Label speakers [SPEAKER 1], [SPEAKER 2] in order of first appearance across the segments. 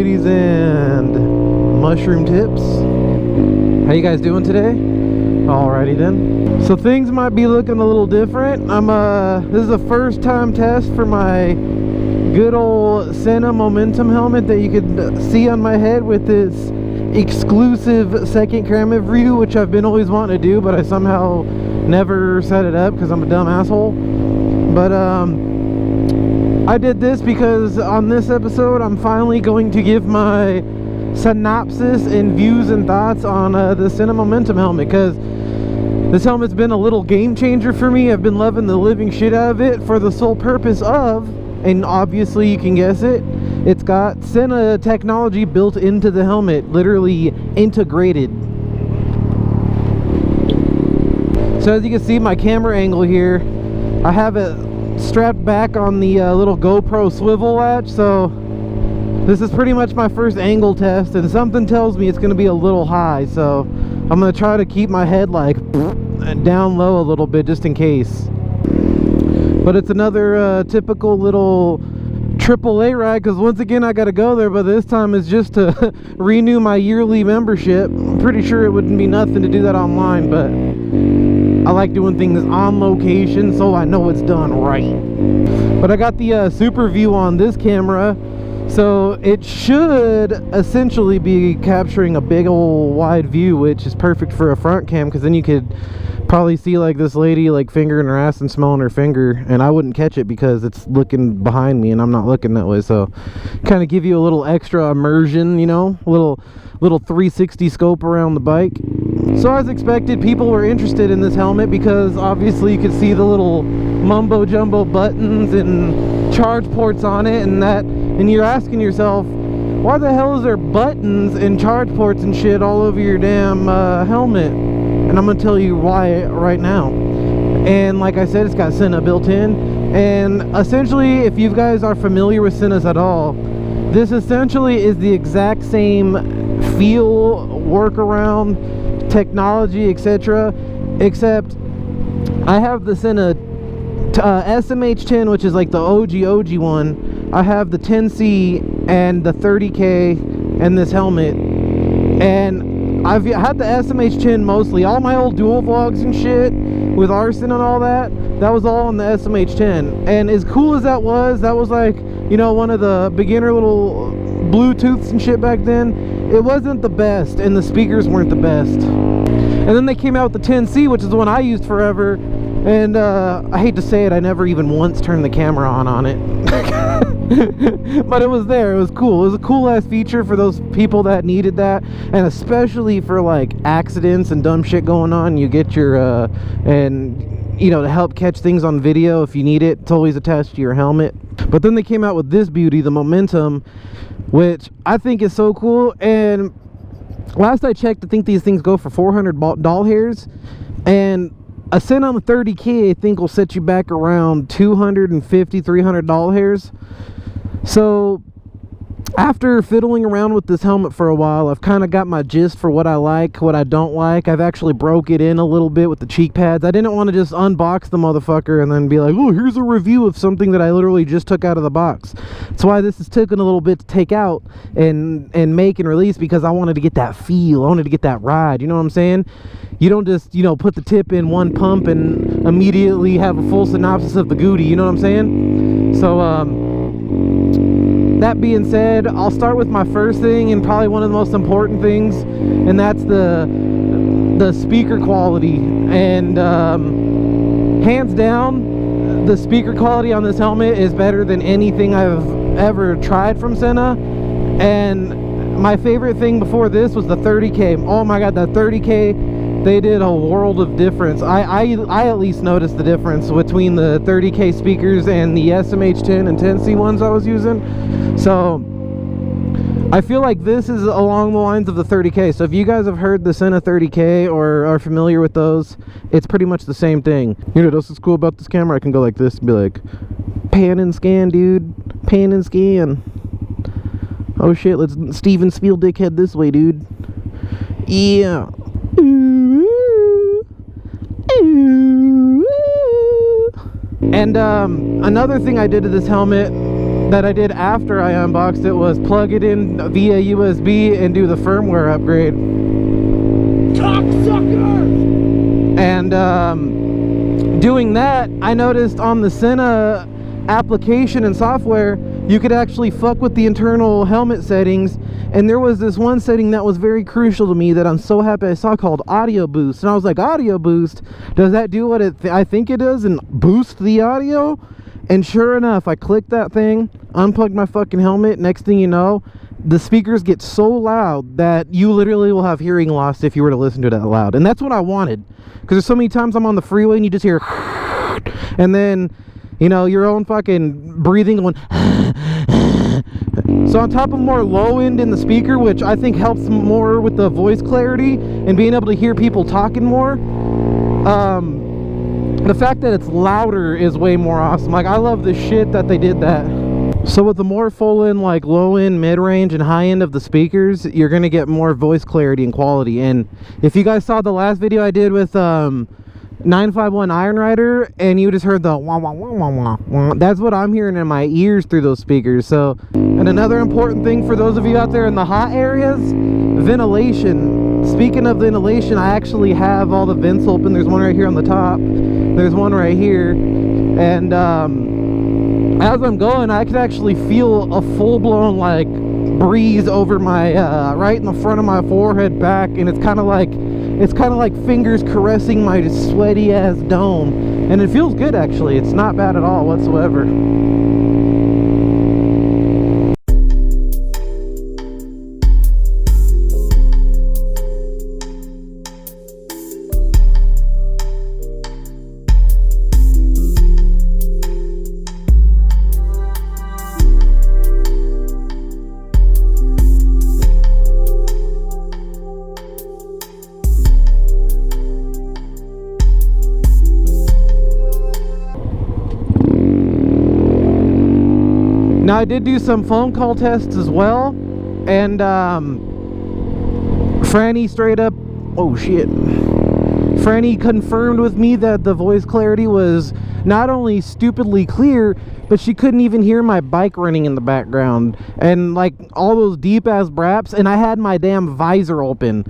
[SPEAKER 1] beauties and mushroom tips. How you guys doing today? Alrighty then. So things might be looking a little different. This is a first time test for my good old Sena momentum helmet that you could see on my head with this exclusive second camera view, which I've been always wanting to do, but I somehow never set it up because I'm a dumb asshole. But I did this because on this episode I'm finally going to give my synopsis and views and thoughts on the Sena momentum helmet, because this helmet's been a little game changer for me. I've been loving the living shit out of it for the sole purpose of, and obviously you can guess it, it's got Sena technology built into the helmet, literally integrated. So as you can see, my camera angle here, I have it strapped back on the little GoPro swivel latch, so this is pretty much my first angle test, and something tells me it's going to be a little high, so I'm going to try to keep my head like down low a little bit just in case. But it's another typical little AAA ride, because once again I got to go there, but this time it's just to renew my yearly membership. I'm pretty sure it wouldn't be nothing to do that online, but I like doing things on location so I know it's done right. But I got the super view on this camera, so it should essentially be capturing a big old wide view, which is perfect for a front cam, because then you could probably see like this lady like fingering her ass and smelling her finger, and I wouldn't catch it because it's looking behind me and I'm not looking that way. So kind of give you a little extra immersion, you know, a little 360 scope around the bike. So as expected, people were interested in this helmet because obviously you could see the little mumbo jumbo buttons and charge ports on it, and you're asking yourself, why the hell is there buttons and charge ports and shit all over your damn helmet? And I'm gonna tell you why right now. And like I said, it's got Sena built in, and essentially, if you guys are familiar with Senas at all, this essentially is the exact same feel, workaround, technology, etc., except I have the Sena SMH10, which is like the OG one. I have the 10C and the 30K and this helmet, and I've had the SMH10 mostly. All my old dual vlogs and shit with Arson and all that was all on the SMH10. And as cool as that was like, you know, one of the beginner little Bluetooths and shit back then. It wasn't the best, and the speakers weren't the best. And then they came out with the 10C, which is the one I used forever. And I hate to say it, I never even once turned the camera on it. But it was there. It was cool. It was a cool ass feature for those people that needed that, and especially for like accidents and dumb shit going on. You get your and you know, to help catch things on video if you need it. It's always attached to your helmet. But then they came out with this beauty, the Momentum, which I think is so cool. And last I checked, I think these things go for 400 doll hairs, and a Sena on the 30K I think will set you back around 250, 300 doll hairs. So after fiddling around with this helmet for a while, I've kind of got my gist for what I like, what I don't like. I've actually broke it in a little bit with the cheek pads. I didn't want to just unbox the motherfucker and then be like, oh, here's a review of something that I literally just took out of the box. That's why this has taken a little bit to take out and make and release, because I wanted to get that feel. I wanted to get that ride, you know what I'm saying? You don't just, you know, put the tip in one pump and immediately have a full synopsis of the Goody, you know what I'm saying? So, that being said, I'll start with my first thing, and probably one of the most important things, and that's the speaker quality. And hands down, the speaker quality on this helmet is better than anything I've ever tried from Sena. And my favorite thing before this was the 30K. Oh my god, that 30K, they did a world of difference. I at least noticed the difference between the 30K speakers and the SMH10 and 10C ones I was using. So I feel like this is along the lines of the 30K. So if you guys have heard the Sena 30K or are familiar with those, it's pretty much the same thing. You know what's cool about this camera? I can go like this and be like, pan and scan, dude. Pan and scan. Oh shit, let's Steven Spielberg head this way, dude. Yeah. And another thing I did to this helmet that I did after I unboxed it was plug it in via USB and do the firmware upgrade. Cocksucker! And doing that, I noticed on the Sena application and software, you could actually fuck with the internal helmet settings, and there was this one setting that was very crucial to me that I'm so happy I saw, called audio boost. And I was like, audio boost, does that do what I think it does and boost the audio? And sure enough, I clicked that thing, unplugged my fucking helmet. Next thing you know, the speakers get so loud that you literally will have hearing loss if you were to listen to it that loud. And that's what I wanted, because there's so many times I'm on the freeway and you just hear and then, you know, your own fucking breathing going. So on top of more low end in the speaker, which I think helps more with the voice clarity and being able to hear people talking more, the fact that it's louder is way more awesome. Like, I love the shit that they did that. So with the more full end, like low end, mid range, and high end of the speakers, you're gonna get more voice clarity and quality. And if you guys saw the last video I did with 951 Iron Rider, and you just heard the wah wah wah wah wah wah, that's what I'm hearing in my ears through those speakers. So, and another important thing for those of you out there in the hot areas, ventilation. Speaking of ventilation, I actually have all the vents open. There's one right here on the top, there's one right here, and as I'm going, I can actually feel a full-blown like breeze over my right in the front of my forehead back, and it's kind of like fingers caressing my sweaty ass dome, and it feels good actually. It's not bad at all whatsoever. Now, I did do some phone call tests as well, and Franny straight up, oh shit, Franny confirmed with me that the voice clarity was not only stupidly clear, but she couldn't even hear my bike running in the background, and like all those deep ass braps, and I had my damn visor open.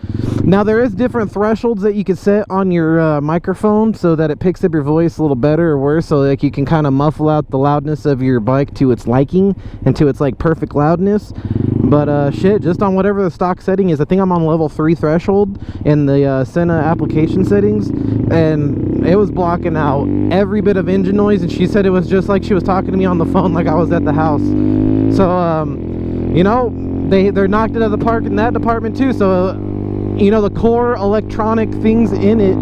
[SPEAKER 1] Now, there is different thresholds that you can set on your microphone so that it picks up your voice a little better or worse, so like you can kind of muffle out the loudness of your bike to its liking and to its like perfect loudness. But shit, just on whatever the stock setting is, I think I'm on level 3 threshold in the Sena application settings, and it was blocking out every bit of engine noise, and she said it was just like she was talking to me on the phone, like I was at the house. So you know, they're knocked it out of the park in that department too. So you know, the core electronic things in it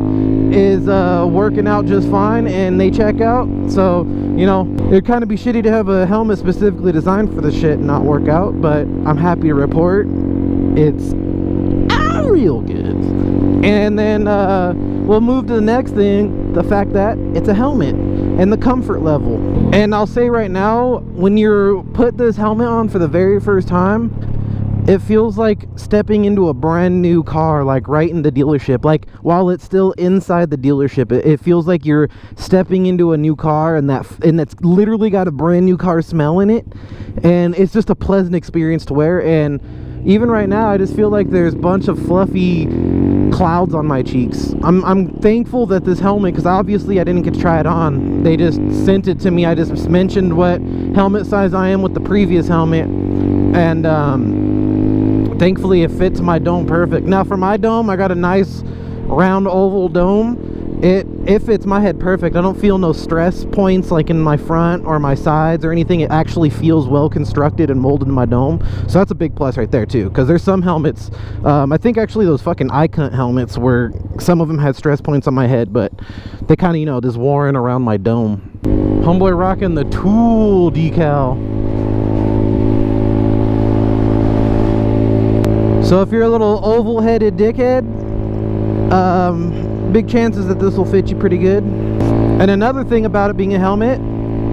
[SPEAKER 1] is working out just fine, and they check out. So, you know, it'd kind of be shitty to have a helmet specifically designed for this shit and not work out, but I'm happy to report it's real good. And then we'll move to the next thing, the fact that it's a helmet and the comfort level. And I'll say right now, when you put this helmet on for the very first time, it feels like stepping into a brand new car, like right in the dealership. Like while it's still inside the dealership, it feels like you're stepping into a new car, and that's literally got a brand new car smell in it, and it's just a pleasant experience to wear. And even right now, I just feel like there's a bunch of fluffy clouds on my cheeks. I'm thankful that this helmet, because obviously I didn't get to try it on, they just sent it to me. I just mentioned what helmet size I am with the previous helmet, and thankfully it fits my dome perfect. Now for my dome, I got a nice round oval dome. It fits my head perfect. I don't feel no stress points like in my front or my sides or anything. It actually feels well constructed and molded in my dome. So that's a big plus right there too, because there's some helmets, I think actually those fucking Icon helmets, where some of them had stress points on my head, but they kind of, you know, just warring around my dome. Homeboy rocking the Tool decal. So if you're a little oval-headed dickhead, big chances that this will fit you pretty good. And another thing about it being a helmet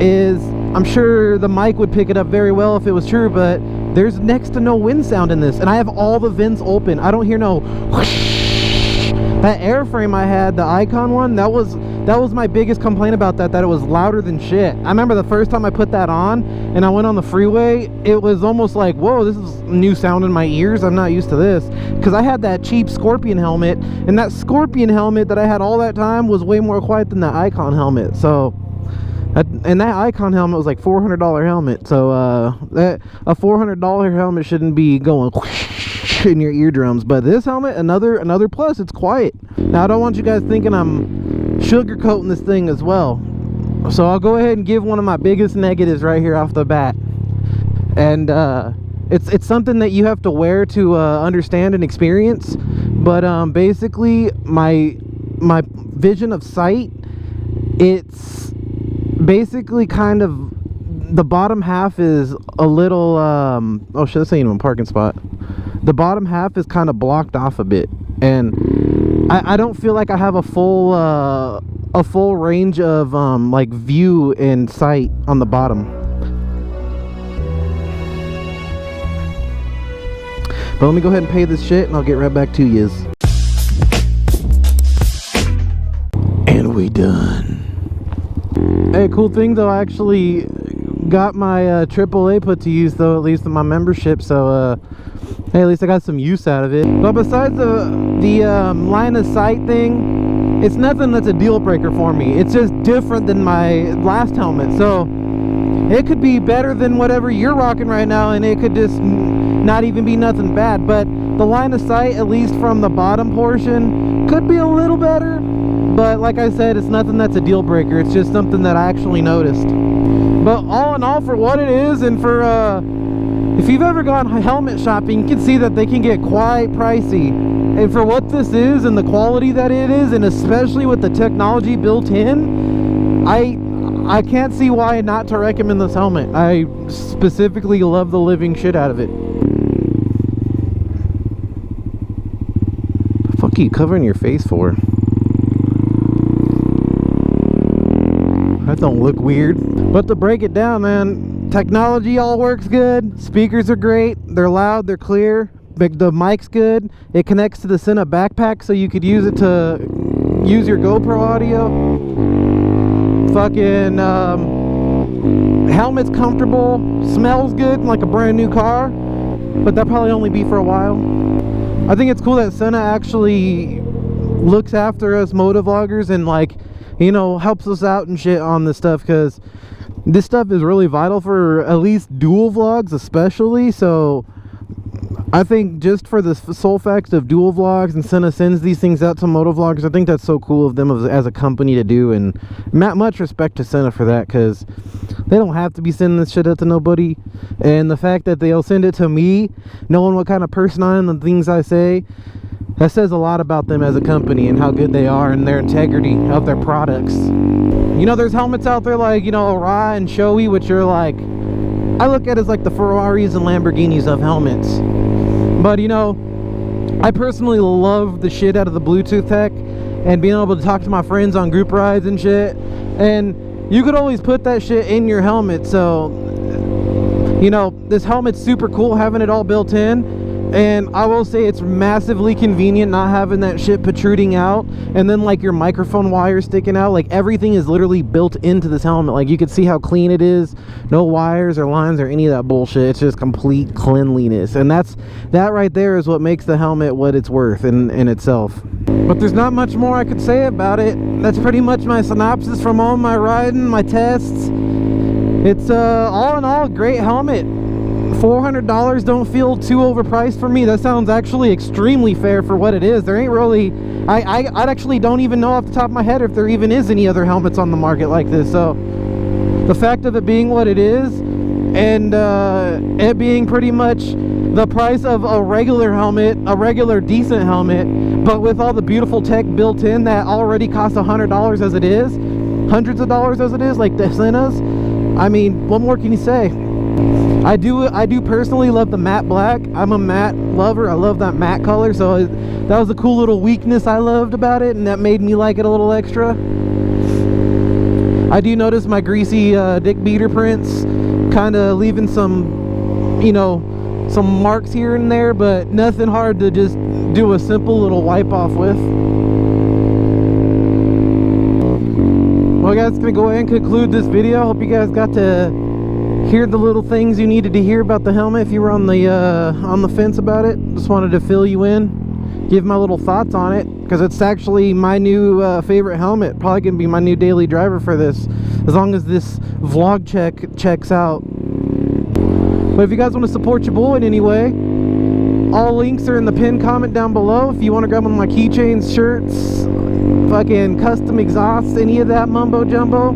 [SPEAKER 1] is, I'm sure the mic would pick it up very well if it was true, but there's next to no wind sound in this, and I have all the vents open. I don't hear no whoosh. That airframe I had, the Icon one, that was that was my biggest complaint about that it was louder than shit. I remember the first time I put that on and I went on the freeway, it was almost like, whoa, this is new sound in my ears. I'm not used to this, because I had that cheap Scorpion helmet, and that Scorpion helmet that I had all that time was way more quiet than the Icon helmet. So and that Icon helmet was like $400 helmet, so that a $400 helmet shouldn't be going in your eardrums. But this helmet, another plus, it's quiet. Now I don't want you guys thinking I'm sugarcoating this thing as well, so I'll go ahead and give one of my biggest negatives right here off the bat. And it's something that you have to wear to understand and experience, but basically my vision of sight, it's basically kind of, the bottom half is a little oh shit, this ain't even a parking spot. The bottom half is kind of blocked off a bit, and I don't feel like I have a full range of like view and sight on the bottom. But let me go ahead and pay this shit and I'll get right back to yous. And we done. Hey, cool thing though, I actually got my AAA put to use though, at least in my membership, so hey, at least I got some use out of it. But besides the line of sight thing, it's nothing that's a deal breaker for me. It's just different than my last helmet, so it could be better than whatever you're rocking right now, and it could just not even be nothing bad. But the line of sight, at least from the bottom portion, could be a little better. But like I said, it's nothing that's a deal breaker. It's just something that I actually noticed. But all in all, for what it is, and for if you've ever gone helmet shopping, you can see that they can get quite pricey. And for what this is and the quality that it is, and especially with the technology built in, I can't see why not to recommend this helmet. I specifically love the living shit out of it. The fuck are you covering your face for? That don't look weird. But to break it down, man, technology all works good. Speakers are great. They're loud. They're clear. The mic's good. It connects to the Sena backpack, so you could use it to use your GoPro audio. Fucking helmet's comfortable. Smells good, like a brand new car. But that'll probably only be for a while. I think it's cool that Sena actually looks after us motovloggers and, like, you know, helps us out and shit on this stuff, because this stuff is really vital for at least dual vlogs especially. So I think just for the sole fact of dual vlogs, and Sena sends these things out to motovloggers, I think that's so cool of them as a company to do, and much respect to Sena for that, because they don't have to be sending this shit out to nobody. And the fact that they'll send it to me, knowing what kind of person I am and the things I say, that says a lot about them as a company and how good they are and their integrity of their products. You know, there's helmets out there like, you know, Ra and Shoei, which are like, I look at it as like the Ferraris and Lamborghinis of helmets. But, you know, I personally love the shit out of the Bluetooth tech and being able to talk to my friends on group rides and shit. And you could always put that shit in your helmet. So, you know, this helmet's super cool having it all built in. And I will say it's massively convenient not having that shit protruding out, and then like your microphone wire sticking out. Like everything is literally built into this helmet. Like you can see how clean it is. No wires or lines or any of that bullshit. It's just complete cleanliness. And that right there is what makes the helmet what it's worth in itself. But there's not much more I could say about it. That's pretty much my synopsis from all my riding, my tests. It's all in all a great helmet. $400 don't feel too overpriced for me. That sounds actually extremely fair for what it is. There ain't really, I actually don't even know off the top of my head if there even is any other helmets on the market like this. So the fact of it being what it is, and it being pretty much the price of a regular helmet, a regular decent helmet, but with all the beautiful tech built in that already costs $100 as it is, hundreds of dollars as it is, like the Senas. I mean, what more can you say? I do personally love the matte black. I'm a matte lover. I love that matte color, so that was a cool little weakness I loved about it, and that made me like it a little extra. I do notice my greasy dick beater prints kind of leaving some, you know, some marks here and there, but nothing hard to just do a simple little wipe off with. Well guys, gonna go ahead and conclude this video. Hope you guys got to hear the little things you needed to hear about the helmet if you were on the fence about it. Just wanted to fill you in, give my little thoughts on it, because it's actually my new favorite helmet. Probably gonna be my new daily driver for this, as long as this vlog checks out. But if you guys want to support your boy in any way, all links are in the pinned comment down below. If you want to grab one of my keychains, shirts, fucking custom exhausts, any of that mumbo jumbo.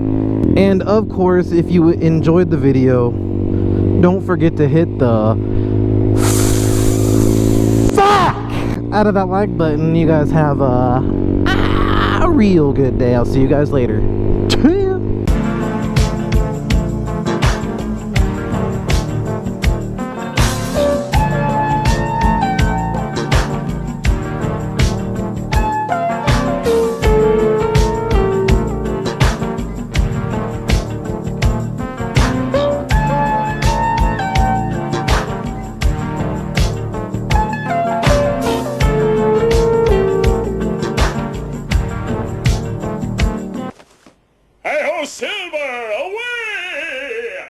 [SPEAKER 1] And of course, if you enjoyed the video, don't forget to hit the fuck out of that like button. You guys have a real good day. I'll see you guys later.